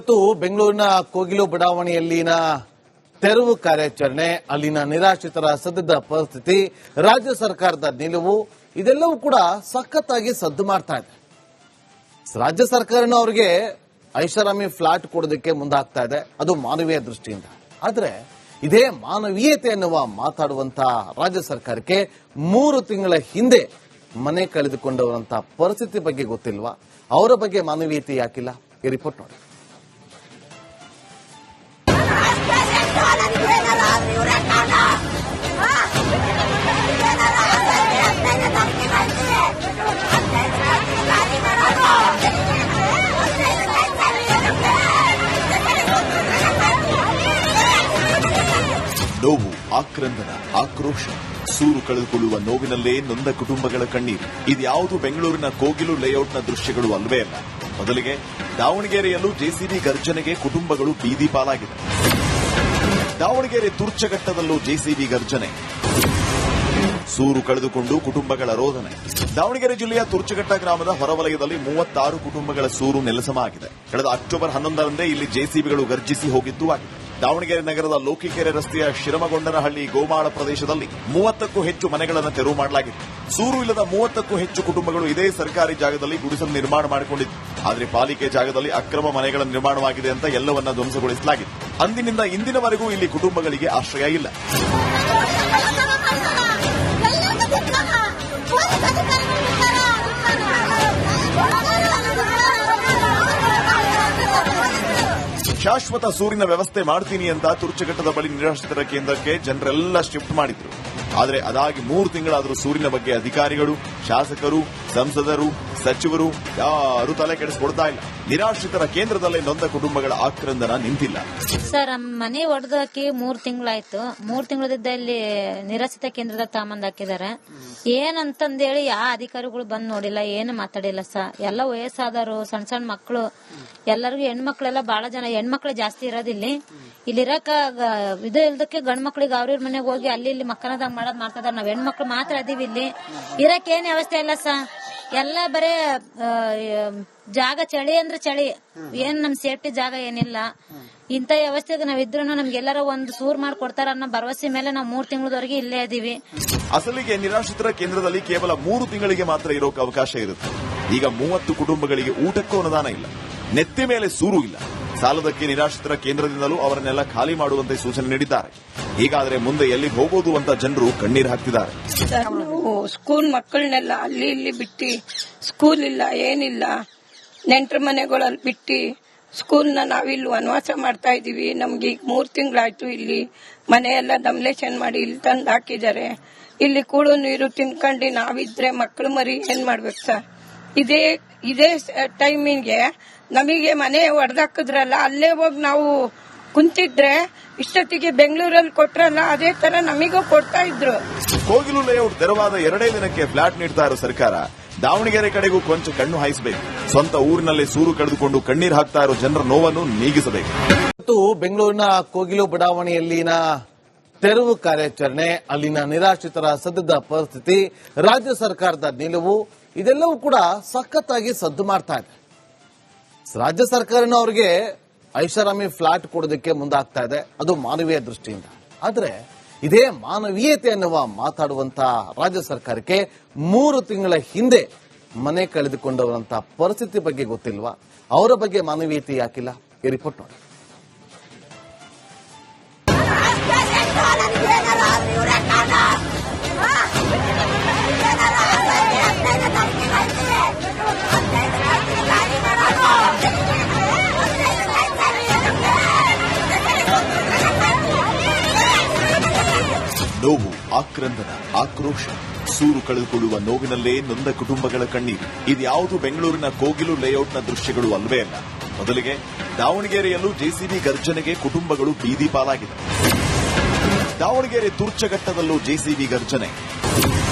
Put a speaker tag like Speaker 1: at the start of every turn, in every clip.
Speaker 1: ಇವತ್ತು ಬೆಂಗಳೂರಿನ ಕೋಗಿಲು ಬಡಾವಣೆಯಲ್ಲಿನ ತೆರವು ಕಾರ್ಯಾಚರಣೆ, ಅಲ್ಲಿನ ನಿರಾಶ್ರಿತರ ಸದ್ಯದ ಪರಿಸ್ಥಿತಿ, ರಾಜ್ಯ ಸರ್ಕಾರದ ನಿಲುವು ಇದೆಲ್ಲವೂ ಕೂಡ ಸಖತ್ತಾಗಿ ಸದ್ದು ಮಾಡ್ತಾ ಇದೆ. ರಾಜ್ಯ ಸರ್ಕಾರನ ಅವರಿಗೆ ಐಷಾರಾಮಿ ಫ್ಲಾಟ್ ಕೊಡೋದಕ್ಕೆ ಮುಂದಾಗ್ತಾ ಇದೆ, ಅದು ಮಾನವೀಯ ದೃಷ್ಟಿಯಿಂದ. ಆದರೆ ಇದೇ ಮಾನವೀಯತೆ ಎನ್ನುವ ಮಾತಾಡುವಂತ ರಾಜ್ಯ ಸರ್ಕಾರಕ್ಕೆ 3 ತಿಂಗಳ ಹಿಂದೆ ಮನೆ ಕಳೆದುಕೊಂಡವರಂತ ಪರಿಸ್ಥಿತಿ ಬಗ್ಗೆ ಗೊತ್ತಿಲ್ವಾ? ಅವರ ಬಗ್ಗೆ ಮಾನವೀಯತೆ ಯಾಕಿಲ್ಲ? ಈ ರಿಪೋರ್ಟ್ ನೋಡಿ.
Speaker 2: ನೋವು, ಆಕ್ರಂದನ, ಆಕ್ರೋಶ, ಸೂರು ಕಳೆದುಕೊಳ್ಳುವ ನೋವಿನಲ್ಲೇ ನೊಂದ ಕುಟುಂಬಗಳ ಕಣ್ಣೀರು. ಇದ್ಯಾವುದು ಬೆಂಗಳೂರಿನ ಕೋಗಿಲು ಲೇಔಟ್ನ ದೃಶ್ಯಗಳು ಅಲ್ವೇ ಅಲ್ಲ. ಮೊದಲಿಗೆ ದಾವಣಗೆರೆಯಲ್ಲೂ ಜೆಸಿಬಿ ಗರ್ಜನೆಗೆ ಕುಟುಂಬಗಳು ಬೀದಿ ಪಾಲಾಗಿದೆ. ದಾವಣಗೆರೆ ತುರ್ಚಘಟ್ಟದಲ್ಲೂ ಜೆಸಿಬಿ ಗರ್ಜನೆ, ಸೂರು ಕಳೆದುಕೊಂಡು ಕುಟುಂಬಗಳ ರೋದನೆ. ದಾವಣಗೆರೆ ಜಿಲ್ಲೆಯ ತುರ್ಚಘಟ್ಟ ಗ್ರಾಮದ ಹೊರವಲಯದಲ್ಲಿ 36 ಕುಟುಂಬಗಳ ಸೂರು ನೆಲಸಮವಾಗಿದೆ. ಕಳೆದ ಅಕ್ಟೋಬರ್ 11ರಂದೇ ಇಲ್ಲಿ ಜೆಸಿಬಿಗಳು ಗರ್ಜಿಸಿ ಹೋಗಿದ್ದು ಆಗಿದೆ. ದಾವಣಗೆರೆ ನಗರದ ಲೋಕಿಕೆರೆ ರಸ್ತೆಯ ಶಿರಮಗೊಂಡನಹಳ್ಳಿ ಗೋಮಾಳ ಪ್ರದೇಶದಲ್ಲಿ 30ಕ್ಕೂ ಹೆಚ್ಚು ಮನೆಗಳನ್ನು ತೆರವು ಮಾಡಲಾಗಿದೆ. ಸೂರು ಇಲ್ಲದ 30ಕ್ಕೂ ಹೆಚ್ಚು ಕುಟುಂಬಗಳು ಇದೇ ಸರ್ಕಾರಿ ಜಾಗದಲ್ಲಿ ಗುಡಿಸಲು ನಿರ್ಮಾಣ ಮಾಡಿಕೊಂಡಿದ್ದು. ಆದರೆ ಪಾಲಿಕೆ ಜಾಗದಲ್ಲಿ ಅಕ್ರಮ ಮನೆಗಳ ನಿರ್ಮಾಣವಾಗಿದೆ ಅಂತ ಎಲ್ಲವನ್ನ ಧ್ವಂಸಗೊಳಿಸಲಾಗಿದೆ. ಅಂದಿನಿಂದ ಇಂದಿನವರೆಗೂ ಇಲ್ಲಿ ಕುಟುಂಬಗಳಿಗೆ ಆಶ್ರಯ ಇಲ್ಲ. ಶಾಶ್ವತ ಸೂರಿನ ವ್ಯವಸ್ಥೆ ಮಾಡ್ತೀನಿ ಅಂತ ತುರ್ಚಘಟ್ಟದ ಬಳಿ ನಿರಾಶ್ರಿತರ ಕೇಂದ್ರಕ್ಕೆ ಜನರೆಲ್ಲ ಶಿಫ್ಟ್ ಮಾಡಿದ್ರು. ಆದರೆ ಅದಾಗಿ 3 ತಿಂಗಳಾದರೂ ಸೂರಿನ ಬಗ್ಗೆ ಅಧಿಕಾರಿಗಳು, ಶಾಸಕರು, ಸಂಸದರು, ಸಚಿವರು ಯಾರೂ ತಲೆ ಕೆಡಿಸಿಕೊಡ್ತಾ ಇಲ್ಲ. ನಿರಾಶ್ರಿತರ ಕೇಂದ್ರದಲ್ಲೇ ನೊಂದ ಕುಟುಂಬಗಳ ಆಕ್ರಂದನ ನಿಂತಿಲ್ಲ.
Speaker 3: ಸರ್, ಮನೆ ಒಡೆದಾಕಿ 3 ತಿಂಗಳಾಯ್ತು. 3 ತಿಂಗಳದಿಂದ ಇಲ್ಲಿ ನಿರಾಶ್ರಿತ ಕೇಂದ್ರದ ತಾಮಂದ್ ಹಾಕಿದಾರೆ. ಏನಂತಂದೇಳಿ ಯಾವ ಅಧಿಕಾರಿಗಳು ಬಂದ್ ನೋಡಿಲ್ಲ, ಏನು ಮಾತಾಡಿಲ್ಲ ಸರ್. ಎಲ್ಲ ವಯಸ್ಸಾದವರು, ಸಣ್ಣ ಸಣ್ಣ ಮಕ್ಕಳು, ಎಲ್ಲರಿಗೂ ಹೆಣ್ಮಕ್ಳೆಲ್ಲ ಬಹಳ ಜನ ಹೆಣ್ಮಕ್ಳು ಜಾಸ್ತಿ ಇರೋದಿಲ್ಲಿ. ಇಲ್ಲಿರಕ ಇದು ಇಲ್ದಕ್ಕೆ ಗಂಡ್ ಮಕ್ಳಿಗೆ ಅವ್ರ ಮನೆಗೆ ಹೋಗಿ ಅಲ್ಲಿ ಇಲ್ಲಿ ಮಕ್ಕಳದಾಗ ಮಾಡೋದ್ ಮಾಡ್ತಿದಾರೆ. ನಾವ್ ಹೆಣ್ಮಕ್ಳು ಮಾತ್ರ ಅದೀವಿ. ಇಲ್ಲಿ ಇರಕ್ ಏನ್ ವ್ಯವಸ್ಥೆ ಇಲ್ಲ ಸರ್. ಎಲ್ಲ ಬರೇ ಜಾಗ ಚಳಿ ಅಂದ್ರೆ ಚಳಿ, ಏನ್ ನಮ್ ಸೇಫ್ಟಿ ಜಾಗ ಏನಿಲ್ಲ. ಇಂತ ವ್ಯವಸ್ಥೆಗೆ ನಾವಿದ್ರು ನಮ್ಗೆಲ್ಲರ ಒಂದು ಸೂರ್ ಮಾಡ್ಕೊಡ್ತಾರ ಅನ್ನೋ ಭರವಸೆ ಮೇಲೆ ನಾವು 3 ತಿಂಗಳವರೆಗೆ ಇಲ್ಲೇ ಇದೀವಿ.
Speaker 2: ಅಸಲಿಗೆ ನಿರಾಶ್ರಿತರ ಕೇಂದ್ರದಲ್ಲಿ ಕೇವಲ 3 ತಿಂಗಳಿಗೆ ಮಾತ್ರ ಇರೋಕೆ ಅವಕಾಶ ಇರುತ್ತೆ. ಈಗ 30 ಕುಟುಂಬಗಳಿಗೆ ಊಟಕ್ಕೂ ಅನುದಾನ ಇಲ್ಲ, ನೆತ್ತಿ ಮೇಲೆ ಸೂರು ಇಲ್ಲ. ಸಾಲದಕ್ಕೆ ನಿರಾಶ್ರಿತರ ಕೇಂದ್ರದಿಂದಲೂ ಅವರನ್ನೆಲ್ಲ ಖಾಲಿ ಮಾಡುವಂತೆ ಸೂಚನೆ ನೀಡಿದ್ದಾರೆ. ಹೀಗಾದ್ರೆ ಮುಂದೆ ಎಲ್ಲಿಗೆ ಹೋಗೋದು ಅಂತ ಜನರು ಕಣ್ಣೀರು ಹಾಕ್ತಿದ್ದಾರೆ.
Speaker 4: ಸ್ಕೂಲ್ ಮಕ್ಕಳನ್ನೆಲ್ಲ ಅಲ್ಲಿ ಇಲ್ಲಿ ಬಿಟ್ಟು, ಸ್ಕೂಲ್ ಇಲ್ಲ, ಏನಿಲ್ಲ, ನೆಂಟರ ಮನೆಗಳಲ್ಲಿ ಬಿಟ್ಟು ಸ್ಕೂಲ್ನ ನಾವಿಲ್ಲಿ ವನವಾಸ ಮಾಡ್ತಾ ಇದೀವಿ. ನಮ್ಗೆ ಈಗ 3 ತಿಂಗಳಾಯ್ತು. ಇಲ್ಲಿ ಮನೆಯೆಲ್ಲ ಡಮ್ಲೇಷನ್ ಮಾಡಿ ಇಲ್ಲಿ ತಂದು ಹಾಕಿದ್ದಾರೆ. ಇಲ್ಲಿ ಕೂಳು ನೀರು ತಿನ್ಕೊಂಡು ನಾವಿದ್ರೆ ಮಕ್ಕಳು ಮರಿ ಏನ್ ಮಾಡ್ಬೇಕು ಸರ್? ಇದೇ ಟೈಮಿಗೆ ನಮಗೆ ಮನೆ ಹೊಡೆದಾಕಿದ್ರಲ್ಲ, ಅಲ್ಲೇ ಹೋಗಿ ನಾವು ಕುಂತಿದ್ರೆ ಇಷ್ಟೊತ್ತಿಗೆ ಬೆಂಗಳೂರಲ್ಲಿ ಕೊಟ್ರಲ್ಲ, ಅದೇ ತರ ನಮಗೂ ಕೊಡ್ತಾ ಇದ್ರು.
Speaker 2: ಕೋಗಿಲು ಲೇಔಟ್ ತೆರವಾದ 2 ದಿನಕ್ಕೆ ಫ್ಲಾಟ್ ನೀಡ್ತಾ ಇರೋ ಸರ್ಕಾರ ದಾವಣಗೆರೆ ಕಡೆಗೂ ಕೊಂಚ ಕಣ್ಣು ಹಾಯಿಸಬೇಕು. ಸ್ವಂತ ಊರಿನಲ್ಲೇ ಸೂರು ಕಳೆದುಕೊಂಡು ಕಣ್ಣೀರು ಹಾಕ್ತಾ ಇರೋ ಜನರ ನೋವನ್ನು ನೀಗಿಸಬೇಕು.
Speaker 1: ಇವತ್ತು ಬೆಂಗಳೂರಿನ ಕೋಗಿಲು ಬಡಾವಣೆಯಲ್ಲಿನ ತೆರವು ಕಾರ್ಯಾಚರಣೆ, ಅಲ್ಲಿನ ನಿರಾಶ್ರಿತರ ಸದ್ಯದ ಪರಿಸ್ಥಿತಿ, ರಾಜ್ಯ ಸರ್ಕಾರದ ನಿಲುವು ಇದೆಲ್ಲವೂ ಕೂಡ ಸಖತ್ತಾಗಿ ಸದ್ದು ಮಾಡ್ತಾ ಇದೆ. ರಾಜ್ಯ ಸರ್ಕಾರನ ಅವರಿಗೆ ಐಷಾರಾಮಿ ಫ್ಲಾಟ್ ಕೊಡೋದಕ್ಕೆ ಮುಂದಾಗ್ತಾ ಇದೆ, ಅದು ಮಾನವೀಯ ದೃಷ್ಟಿಯಿಂದ. ಆದರೆ ಇದೇ ಮಾನವೀಯತೆ ಎನ್ನುವ ಮಾತಾಡುವಂತ ರಾಜ್ಯ ಸರ್ಕಾರಕ್ಕೆ 3 ತಿಂಗಳ ಹಿಂದೆ ಮನೆ ಕಳೆದುಕೊಂಡವರಂತ ಪರಿಸ್ಥಿತಿ ಬಗ್ಗೆ ಗೊತ್ತಿಲ್ವಾ? ಅವರ ಬಗ್ಗೆ ಮಾನವೀಯತೆ ಯಾಕಿಲ್ಲ? ಈ ರಿಪೋರ್ಟ್ ನೋಡಿ.
Speaker 2: ನೋವು, ಆಕ್ರಂದನ, ಆಕ್ರೋಶ, ಸೂರು ಕಳೆದುಕೊಳ್ಳುವ ನೋವಿನಲ್ಲೇ ನೊಂದ ಕುಟುಂಬಗಳ ಕಣ್ಣೀರು. ಇದ್ಯಾವುದು ಬೆಂಗಳೂರಿನ ಕೋಗಿಲು ಲೇಔಟ್ನ ದೃಶ್ಯಗಳು ಅಲ್ವೇ ಅಲ್ಲ. ಮೊದಲಿಗೆ ದಾವಣಗೆರೆಯಲ್ಲೂ ಜೆಸಿಬಿ ಗರ್ಜನೆಗೆ ಕುಟುಂಬಗಳು ಬೀದಿ ಪಾಲಾಗಿದೆ. ದಾವಣಗೆರೆ ತುರ್ಚಘಟ್ಟದಲ್ಲೂ ಜೆಸಿಬಿ ಗರ್ಜನೆ,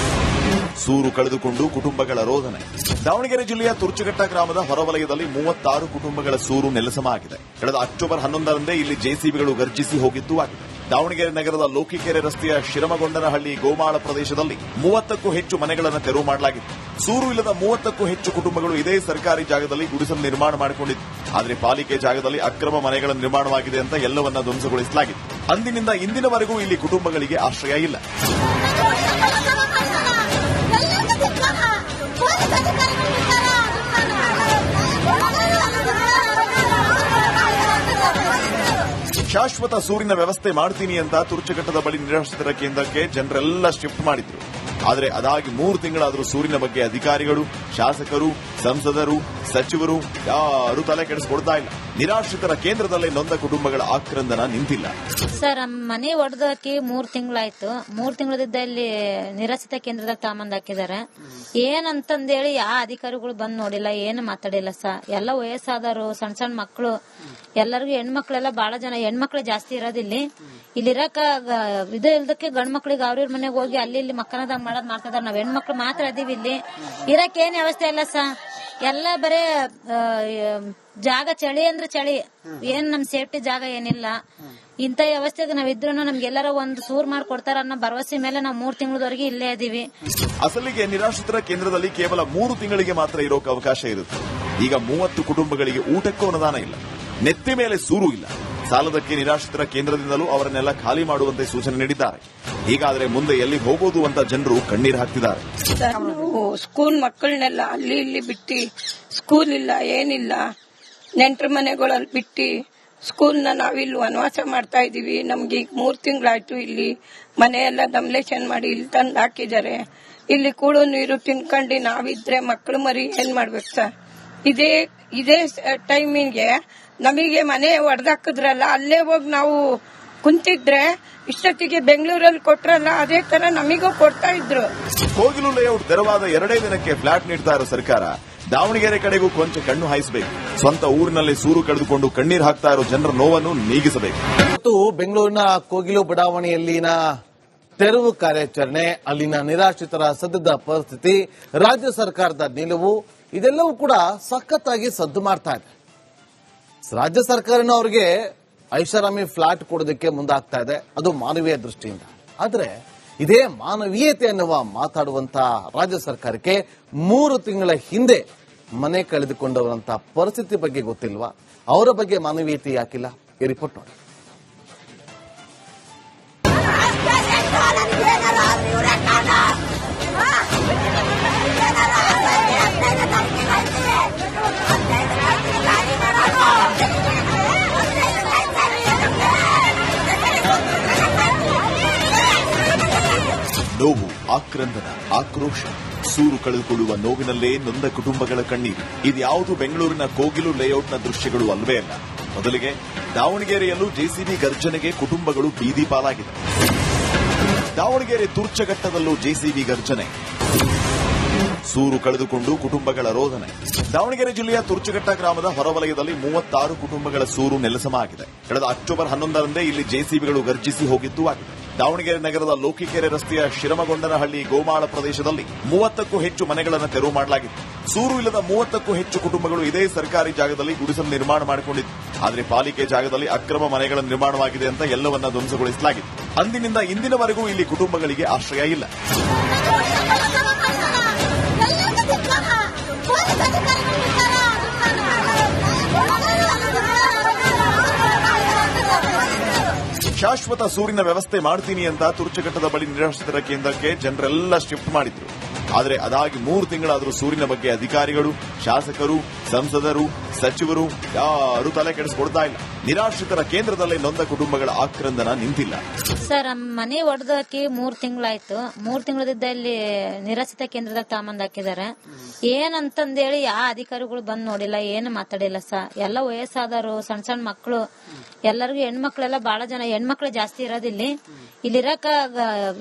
Speaker 2: ಸೂರು ಕಳೆದುಕೊಂಡು ಕುಟುಂಬಗಳ ರೋದನೆ. ದಾವಣಗೆರೆ ಜಿಲ್ಲೆಯ ತುರ್ಚಘಟ್ಟ ಗ್ರಾಮದ ಹೊರವಲಯದಲ್ಲಿ 36 ಕುಟುಂಬಗಳ ಸೂರು ನೆಲಸಮವಾಗಿದೆ. ಕಳೆದ ಅಕ್ಟೋಬರ್ 11ರಂದೇ ಇಲ್ಲಿ ಜೆಸಿಬಿಗಳು ಗರ್ಜಿಸಿ ಹೋಗಿದ್ದು ಆಗಿದೆ. ದಾವಣಗೆರೆ ನಗರದ ಲೋಕಿಕೆರೆ ರಸ್ತೆಯ ಶಿರಮಗೊಂಡನಹಳ್ಳಿ ಗೋಮಾಳ ಪ್ರದೇಶದಲ್ಲಿ 30ಕ್ಕೂ ಹೆಚ್ಚು ಮನೆಗಳನ್ನು ತೆರವು ಮಾಡಲಾಗಿತ್ತು. ಸೂರು ಇಲ್ಲದ 30ಕ್ಕೂ ಹೆಚ್ಚು ಕುಟುಂಬಗಳು ಇದೇ ಸರ್ಕಾರಿ ಜಾಗದಲ್ಲಿ ಗುಡಿಸಲು ನಿರ್ಮಾಣ ಮಾಡಿಕೊಂಡಿತ್ತು. ಆದರೆ ಪಾಲಿಕೆ ಜಾಗದಲ್ಲಿ ಅಕ್ರಮ ಮನೆಗಳ ನಿರ್ಮಾಣವಾಗಿದೆ ಅಂತ ಎಲ್ಲವನ್ನ ಧ್ವಂಸಗೊಳಿಸಲಾಗಿದೆ. ಅಂದಿನಿಂದ ಇಂದಿನವರೆಗೂ ಇಲ್ಲಿ ಕುಟುಂಬಗಳಿಗೆ ಆಶ್ರಯ ಇಲ್ಲ. ಶಾಶ್ವತ ಸೂರಿನ ವ್ಯವಸ್ಥೆ ಮಾಡ್ತೀನಿ ಅಂತ ತುರ್ಚಘಟ್ಟದ ಬಳಿ ನಿರಾಶ್ರಿತರ ಕೇಂದ್ರಕ್ಕೆ ಜನರೆಲ್ಲ ಶಿಫ್ಟ್ ಮಾಡಿದ್ರು. ಆದರೆ ಅದಾಗಿ 3 ತಿಂಗಳಾದರೂ ಸೂರಿನ ಬಗ್ಗೆ ಅಧಿಕಾರಿಗಳು, ಶಾಸಕರು, ಸಂಸದರು, ಸಚಿವರು ಯಾರೂ ತಲೆ ಕೆಡಿಸಿಕೊಡ್ತಾ ಇಲ್ಲ. ನಿರಾಶ್ರಿತರ ಕೇಂದ್ರದಲ್ಲೇ ನೊಂದ ಕುಟುಂಬಗಳ ಆಕ್ರಂದನ ನಿಂತಿಲ್ಲ.
Speaker 3: ಸರ್ ಮನೆ ಒಡೆದಕ್ಕೆ 3 ತಿಂಗಳಾಯ್ತು. 3 ತಿಂಗಳದಿಂದ ಇಲ್ಲಿ ನಿರಾಶ್ರಿತ ಕೇಂದ್ರದಾಗ ತಾಮಂದ್ ಹಾಕಿದಾರೆ. ಏನಂತಂದೇಳಿ ಯಾವ ಅಧಿಕಾರಿಗಳು ಬಂದ್ ನೋಡಿಲ್ಲ, ಏನು ಮಾತಾಡಿಲ್ಲ ಸರ್. ಎಲ್ಲ ವಯಸ್ಸಾದವರು, ಸಣ್ಣ ಸಣ್ಣ ಮಕ್ಕಳು, ಎಲ್ಲರಿಗೂ ಹೆಣ್ಮಕ್ಳೆಲ್ಲ ಬಹಳ ಜನ ಹೆಣ್ಮಕ್ಳು ಜಾಸ್ತಿ ಇರೋದಿಲ್ಲಿ. ಇಲ್ಲಿರಕ ಇದು ಇಲ್ದಕ್ಕೆ ಗಂಡ್ ಮಕ್ಳಿಗೆ ಅವ್ರ ಮನೆಗೆ ಹೋಗಿ ಅಲ್ಲಿ ಇಲ್ಲಿ ಮಕ್ಕಳದಾಗ ಮಾಡೋದ್ ಮಾಡ್ತಿದಾರೆ. ನಾವ್ ಹೆಣ್ಮಕ್ಳು ಮಾತ್ರ ಅದೀವಿ ಇಲ್ಲಿ. ಇರಕ್ ಏನ್ ವ್ಯವಸ್ಥೆ ಇಲ್ಲ ಸರ್. ಎಲ್ಲ ಬರೇ ಜಾಗ ಚಳಿ ಅಂದ್ರೆ ಚಳಿ, ಏನ್ ನಮ್ ಸೇಫ್ಟಿ ಜಾಗ ಏನಿಲ್ಲ. ಇಂತ ವ್ಯವಸ್ಥೆಗೆ ನಾವಿದ್ರು ನಮ್ಗೆಲ್ಲರ ಒಂದು ಸೂರ್ ಮಾಡ್ಕೊಡ್ತಾರ ಅನ್ನೋ ಭರವಸೆ ಮೇಲೆ ನಾವು 3 ತಿಂಗಳವರೆಗೆ ಇಲ್ಲೇ ಇದೀವಿ.
Speaker 2: ಅಸಲಿಗೆ ನಿರಾಶ್ರಿತರ ಕೇಂದ್ರದಲ್ಲಿ ಕೇವಲ 3 ತಿಂಗಳಿಗೆ ಮಾತ್ರ ಇರೋಕೆ ಅವಕಾಶ ಇರುತ್ತೆ. ಈಗ 30 ಕುಟುಂಬಗಳಿಗೆ ಊಟಕ್ಕೂ ಅನುದಾನ ಇಲ್ಲ, ನೆತ್ತಿ ಮೇಲೆ ಸೂರು ಇಲ್ಲ. ಸಾಲದಕ್ಕೆ ನಿರಾಶ್ರಿತರ ಕೇಂದ್ರದಿಂದಲೂ ಅವರನ್ನೆಲ್ಲ ಖಾಲಿ ಮಾಡುವಂತೆ ಸೂಚನೆ ನೀಡಿದ್ದಾರೆ. ಹೀಗಾದ್ರೆ ಮುಂದೆ ಎಲ್ಲಿ ಹೋಗೋದು ಅಂತ ಜನರು ಕಣ್ಣೀರು ಹಾಕ್ತಿದ್ದಾರೆ.
Speaker 4: ನಾವು ಸ್ಕೂಲ್ ಮಕ್ಕಳನ್ನೆಲ್ಲ ಅಲ್ಲಿ ಇಲ್ಲಿ ಬಿಟ್ಟು, ಸ್ಕೂಲ್ ಇಲ್ಲ ಏನಿಲ್ಲ, ನೆಂಟರ ಮನೆಗಳಲ್ಲಿ ಬಿಟ್ಟು ಸ್ಕೂಲ್ನ ನಾವಿಲ್ಲಿ ವನವಾಸ ಮಾಡ್ತಾ ಇದೀವಿ. ನಮ್ಗೆ ಈಗ 3 ತಿಂಗಳಾಯ್ತು. ಇಲ್ಲಿ ಮನೆಯೆಲ್ಲ ಡಮ್ಲೇಷನ್ ಮಾಡಿ ಇಲ್ಲಿ ತಂದು ಹಾಕಿದ್ದಾರೆ. ಇಲ್ಲಿ ಕೂಡು ನೀರು ತಿನ್ಕೊಂಡು ನಾವಿದ್ರೆ ಮಕ್ಕಳು ಮರಿ ಏನ್ ಮಾಡ್ಬೇಕು ಸರ್? ಇದೇ ಟೈಮಿಗೆ ನಮಗೆ ಮನೆ ಹೊಡೆದಾಕಿದ್ರಲ್ಲ, ಅಲ್ಲೇ ಹೋಗಿ ನಾವು ಕುಂತಿದ್ರೆ ಇಷ್ಟೊತ್ತಿಗೆ ಬೆಂಗಳೂರಲ್ಲಿ ಕೊಟ್ರಲ್ಲ, ಅದೇ ತರ ನಮಿಗೂ ಕೊಡ್ತಾ ಇದ್ರು.
Speaker 2: ಕೋಗಿಲು ಲೇಔಟ್ ತೆರವಾದ 2 ದಿನಕ್ಕೆ ಫ್ಲಾಟ್ ನೀಡ್ತಾ ಇರೋ ಸರ್ಕಾರ ದಾವಣಗೆರೆ ಕಡೆಗೂ ಕೊಂಚ ಕಣ್ಣು ಹಾಯಿಸಬೇಕು. ಸ್ವಂತ ಊರಿನಲ್ಲಿ ಸೂರು ಕಳೆದುಕೊಂಡು ಕಣ್ಣೀರು ಹಾಕ್ತಾ ಇರೋ ಜನರ ನೋವನ್ನು ನೀಗಿಸಬೇಕು.
Speaker 1: ಮತ್ತು ಬೆಂಗಳೂರಿನ ಕೋಗಿಲು ಬಡಾವಣೆಯಲ್ಲಿನ ತೆರವು ಕಾರ್ಯಾಚರಣೆ, ಅಲ್ಲಿನ ನಿರಾಶ್ರಿತರ ಸದ್ಯದ ಪರಿಸ್ಥಿತಿ, ರಾಜ್ಯ ಸರ್ಕಾರದ ನಿಲುವು ಇದೆಲ್ಲವೂ ಕೂಡ ಸಖತ್ತಾಗಿ ಸದ್ದು ಮಾಡ್ತಾ ಇದೆ. ರಾಜ್ಯ ಸರ್ಕಾರನ ಅವರಿಗೆ ಐಷಾರಾಮಿ ಫ್ಲಾಟ್ ಕೊಡೋದಕ್ಕೆ ಮುಂದಾಗ್ತಾ ಇದೆ, ಅದು ಮಾನವೀಯ ದೃಷ್ಟಿಯಿಂದ. ಆದ್ರೆ ಇದೇ ಮಾನವೀಯತೆ ಅನ್ನುವ ಮಾತಾಡುವಂತ ರಾಜ್ಯ ಸರ್ಕಾರಕ್ಕೆ 3 ತಿಂಗಳ ಹಿಂದೆ ಮನೆ ಕಳೆದುಕೊಂಡವರಂತ ಪರಿಸ್ಥಿತಿ ಬಗ್ಗೆ ಗೊತ್ತಿಲ್ವಾ? ಅವರ ಬಗ್ಗೆ ಮಾನವೀಯತೆ ಯಾಕಿಲ್ಲ? ಈ ರಿಪೋರ್ಟ್ ನೋಡಿ.
Speaker 2: ನೋವು, ಆಕ್ರಂದನ, ಆಕ್ರೋಶ, ಸೂರು ಕಳೆದುಕೊಳ್ಳುವ ನೋವಿನಲ್ಲೇ ನೊಂದ ಕುಟುಂಬಗಳ ಕಣ್ಣೀರು. ಇದ್ಯಾವುದು ಬೆಂಗಳೂರಿನ ಕೋಗಿಲು ಲೇಔಟ್ನ ದೃಶ್ಯಗಳು ಅಲ್ವೇ ಅಲ್ಲ. ಮೊದಲಿಗೆ ದಾವಣಗೆರೆಯಲ್ಲೂ ಜೆಸಿಬಿ ಗರ್ಜನೆಗೆ ಕುಟುಂಬಗಳು ಬೀದಿ ಪಾಲಾಗಿದೆ. ದಾವಣಗೆರೆ ತುರ್ಚಘಟ್ಟದಲ್ಲೂ ಜೆಸಿಬಿ ಗರ್ಜನೆ, ಸೂರು ಕಳೆದುಕೊಂಡು ಕುಟುಂಬಗಳ ರೋದನೆ. ದಾವಣಗೆರೆ ಜಿಲ್ಲೆಯ ತುರ್ಚಘಟ್ಟ ಗ್ರಾಮದ ಹೊರವಲಯದಲ್ಲಿ 36 ಕುಟುಂಬಗಳ ಸೂರು ನೆಲಸಮಾಗಿದೆ. ಕಳೆದ ಅಕ್ಟೋಬರ್ 11ರಂದೇ ಇಲ್ಲಿ ಜೆಸಿಬಿಗಳು ಗರ್ಜಿಸಿ ಹೋಗಿದ್ದು ಆಗಿದೆ. ದಾವಣಗೆರೆ ನಗರದ ಲೋಕಿಕೆರೆ ರಸ್ತೆಯ ಶಿರಮಗೊಂಡನಹಳ್ಳಿ ಗೋಮಾಳ ಪ್ರದೇಶದಲ್ಲಿ 30ಕ್ಕೂ ಹೆಚ್ಚು ಮನೆಗಳನ್ನು ತೆರವು ಮಾಡಲಾಗಿತ್ತು. ಸೂರು ಇಲ್ಲದ 30ಕ್ಕೂ ಹೆಚ್ಚು ಕುಟುಂಬಗಳು ಇದೇ ಸರ್ಕಾರಿ ಜಾಗದಲ್ಲಿ ಗುಡಿಸಲು ನಿರ್ಮಾಣ ಮಾಡಿಕೊಂಡಿತ್ತು. ಆದರೆ ಪಾಲಿಕೆ ಜಾಗದಲ್ಲಿ ಅಕ್ರಮ ಮನೆಗಳ ನಿರ್ಮಾಣವಾಗಿದೆ ಅಂತ ಎಲ್ಲವನ್ನ ಧ್ವಂಸಗೊಳಿಸಲಾಗಿದೆ. ಅಂದಿನಿಂದ ಇಂದಿನವರೆಗೂ ಇಲ್ಲಿ ಕುಟುಂಬಗಳಿಗೆ ಆಶ್ರಯ ಇಲ್ಲ. ಶಾಶ್ವತ ಸೂರಿನ ವ್ಯವಸ್ಥೆ ಮಾಡ್ತೀನಿ ಅಂತ ತುರ್ಚಘಟ್ಟದ ಬಳಿ ನಿರಾಶ್ರಿತರ ಕೇಂದ್ರಕ್ಕೆ ಜನರೆಲ್ಲ ಶಿಫ್ಟ್ ಮಾಡಿದ್ರು. ಆದರೆ ಅದಾಗಿ 3 ತಿಂಗಳಾದರೂ ಸೂರಿನ ಬಗ್ಗೆ ಅಧಿಕಾರಿಗಳು, ಶಾಸಕರು, ಸಂಸದರು, ಸಚಿವರು ಯಾರೂ ತಲೆ ಕೆಡಿಸಿಕೊಡ್ತಾ ಇಲ್ಲ. ನಿರಾಶ್ರಿತರ ಕೇಂದ್ರದಲ್ಲೇ ನೊಂದ ಕುಟುಂಬಗಳ ಆಕ್ರಂದನ ನಿಂತಿಲ್ಲ.
Speaker 3: ಸರ್ ಮನೆ ಒಡೆದಕ್ಕೆ 3 ತಿಂಗಳಾಯ್ತು. 3 ತಿಂಗಳದಿಂದ ಇಲ್ಲಿ ನಿರಾಶ್ರಿತ ಕೇಂದ್ರದಾಗ ತಾಮಂದ್ ಹಾಕಿದಾರೆ. ಏನಂತಂದೇಳಿ ಯಾವ ಅಧಿಕಾರಿಗಳು ಬಂದ್ ನೋಡಿಲ್ಲ, ಏನು ಮಾತಾಡಿಲ್ಲ ಸರ್. ಎಲ್ಲ ವಯಸ್ಸಾದವರು, ಸಣ್ಣ ಸಣ್ಣ ಮಕ್ಕಳು, ಎಲ್ಲರಿಗೂ ಹೆಣ್ಮಕ್ಳೆಲ್ಲ ಬಹಳ ಜನ ಹೆಣ್ಮಕ್ಳು ಜಾಸ್ತಿ ಇರೋದಿಲ್ಲಿ. ಇಲ್ಲಿರಕ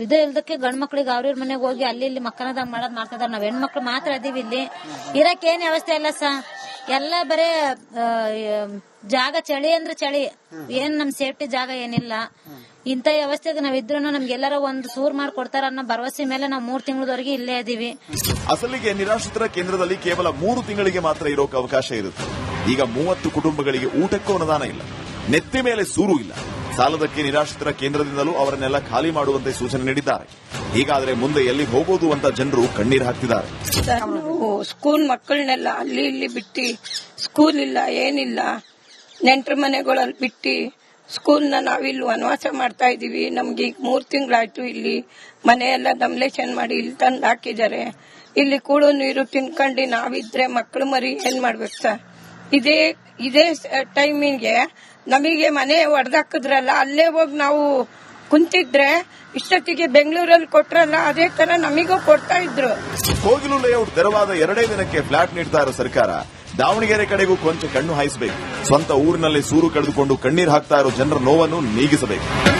Speaker 3: ಇದು ಇಲ್ದಕ್ಕೆ ಗಂಡ್ ಮಕ್ಳಿಗೆ ಅವ್ರ ಮನೆಗೆ ಹೋಗಿ ಅಲ್ಲಿ ಇಲ್ಲಿ ಮಕ್ಕಳದಾಗ ಮಾಡೋದ್ ಮಾಡ್ತಿದಾರೆ. ನಾವ್ ಹೆಣ್ಮಕ್ಳು ಮಾತ್ರ ಅದೀವಿ ಇಲ್ಲಿ. ಇರಕ್ ಏನ್ ವ್ಯವಸ್ಥೆ ಇಲ್ಲ ಸರ್. ಎಲ್ಲ ಬರೇ ಜಾಗ ಚಳಿ ಅಂದ್ರೆ ಚಳಿ, ಏನ್ ನಮ್ ಸೇಫ್ಟಿ ಜಾಗ ಏನಿಲ್ಲ. ಇಂತ ವ್ಯವಸ್ಥೆಗೆ ನಾವಿದ್ರು ನಮ್ಗೆಲ್ಲರ ಒಂದು ಸೂರ್ ಮಾಡ್ಕೊಡ್ತಾರ ಅನ್ನೋ ಭರವಸೆ ಮೇಲೆ ನಾವು 3 ತಿಂಗಳವರೆಗೆ ಇಲ್ಲೇ ಇದೀವಿ.
Speaker 2: ಅಸಲಿಗೆ ನಿರಾಶ್ರಿತರ ಕೇಂದ್ರದಲ್ಲಿ ಕೇವಲ 3 ತಿಂಗಳಿಗೆ ಮಾತ್ರ ಇರೋಕೆ ಅವಕಾಶ ಇರುತ್ತೆ. ಈಗ 30 ಕುಟುಂಬಗಳಿಗೆ ಊಟಕ್ಕೂ ಅನುದಾನ ಇಲ್ಲ, ನೆತ್ತಿ ಮೇಲೆ ಸೂರು ಇಲ್ಲ. ಸಾಲದಕ್ಕೆ ನಿರಾಶ್ರಿತರ ಕೇಂದ್ರದಿಂದಲೂ ಅವರನ್ನೆಲ್ಲ ಖಾಲಿ ಮಾಡುವಂತೆ ಸೂಚನೆ ನೀಡಿದ್ದಾರೆ. ಹೀಗಾದರೆ ಮುಂದೆ ಎಲ್ಲಿ ಹೋಗೋದು ಅಂತ ಜನರು ಕಣ್ಣೀರು ಹಾಕ್ತಿದ್ದಾರೆ.
Speaker 4: ನಾವು ಸ್ಕೂಲ್ ಮಕ್ಕಳನ್ನೆಲ್ಲ ಅಲ್ಲಿ ಇಲ್ಲಿ ಬಿಟ್ಟು, ಸ್ಕೂಲ್ ಇಲ್ಲ ಏನಿಲ್ಲ, ನೆಂಟರ ಮನೆಗಳಲ್ಲಿ ಬಿಟ್ಟು ಸ್ಕೂಲ್ನ ನಾವಿಲ್ಲಿ ವನವಾಸ ಮಾಡ್ತಾ ಇದೀವಿ. ನಮ್ಗೆ ಈಗ 3 ತಿಂಗಳಾಯ್ತು. ಇಲ್ಲಿ ಮನೆಯೆಲ್ಲ ಡಮ್ಲೇಷನ್ ಮಾಡಿ ಇಲ್ಲಿ ತಂದು ಹಾಕಿದ್ದಾರೆ. ಇಲ್ಲಿ ಕೂಡೋ ನೀರು ತಿನ್ಕೊಂಡು ನಾವಿದ್ರೆ ಮಕ್ಕಳು ಮರಿ ಏನ್ ಮಾಡ್ಬೇಕು ಸರ್? ಇದೇ ಟೈಮಿಂಗ್ಗೆ ನಮಗೆ ಮನೆ ಹೊಡೆದಾಕಿದ್ರಲ್ಲ, ಅಲ್ಲೇ ಹೋಗಿ ನಾವು ಕುಂತಿದ್ರೆ ಇಷ್ಟೊತ್ತಿಗೆ ಬೆಂಗಳೂರಲ್ಲಿ ಕೊಟ್ರಲ್ಲ, ಅದೇ ತರ ನಮಿಗೂ ಕೊಡ್ತಾ ಇದ್ರು.
Speaker 2: ಕೋಗಿಲು ಲೇಔಟ್ ತೆರವಾದ 2 ದಿನಕ್ಕೆ ಫ್ಲಾಟ್ ನೀಡ್ತಾ ಇರೋ ಸರ್ಕಾರ ದಾವಣಗೆರೆ ಕಡೆಗೂ ಕೊಂಚ ಕಣ್ಣು ಹಾಯಿಸಬೇಕು. ಸ್ವಂತ ಊರಿನಲ್ಲಿ ಸೂರು ಕಳೆದುಕೊಂಡು ಕಣ್ಣೀರು ಹಾಕ್ತಾ ಇರೋ ಜನರ ನೋವನ್ನು ನೀಗಿಸಬೇಕು.